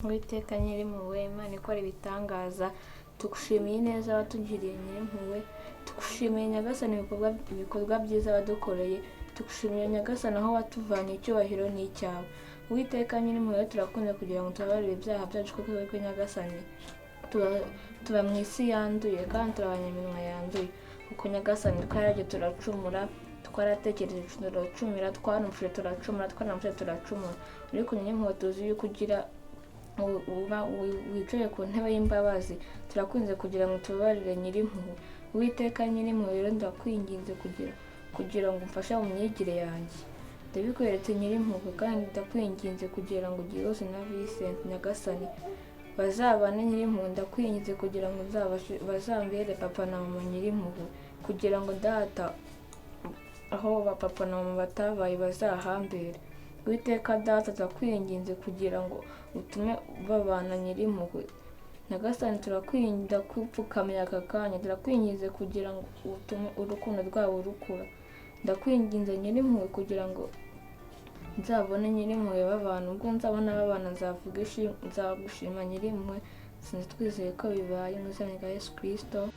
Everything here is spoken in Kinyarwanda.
Uwiteka nyirimpuhwe, Imana ikora ibitangaza, tugushimiye neza watugiriye nyirimpuhwe, tugushimiye Nyagasani ibikorwa byiza wadukoreye, tugushimiye Nyagasani aho watuvanye, icyubahiro ni icyawe. Uwiteka nyirimpuhwe, turakunze kugira ngo tubabarire ibyaha byacu kuko twebwe Nyagasani tuba mu isi yanduye kandi turi abanyaminwa yanduye, kuko Nyagasani twararye turacumura, twaratekereje turacumira, twanumvise turacumura, twanumvise turacumura. Ariko nyirimpuhwe tuzi yuko ugira wicaye ku ntebe y'imbabazi, turakunze kugira ngo tubabarire nyirimpuhwe. Uwiteka nyirimpuhwe, rero ndakwinginze kugira ngo umfashe mu myigire yanjye, ndabikweretse nyirimpuhwe, kandi ndakwinginze kugira ngo Gihozo na Vincent Nyagasani bazabane nyirimpuhwe, ndakwinginze kugira ngo bazambere papa na mama nyirimpuhwe, kugira ngo data aho papa na mama batabaye bazahambere. Uwiteka data, ndakwinginze kugira ngo utume babana nyirimpuhwe. Nyagasani turakwinginze kupfukamira aka kanya, turakwinginze kugira ngo utume urukundo rwabo rukura. Ndakwinginze nyirimpuhwe kugira ngo nzabone nyirimpuhwe babana, ubwo nzabona babana nzagushima nyirimpuhwe. Sinzi twizeye ko bibaye mu izina rya Yesu Kristo.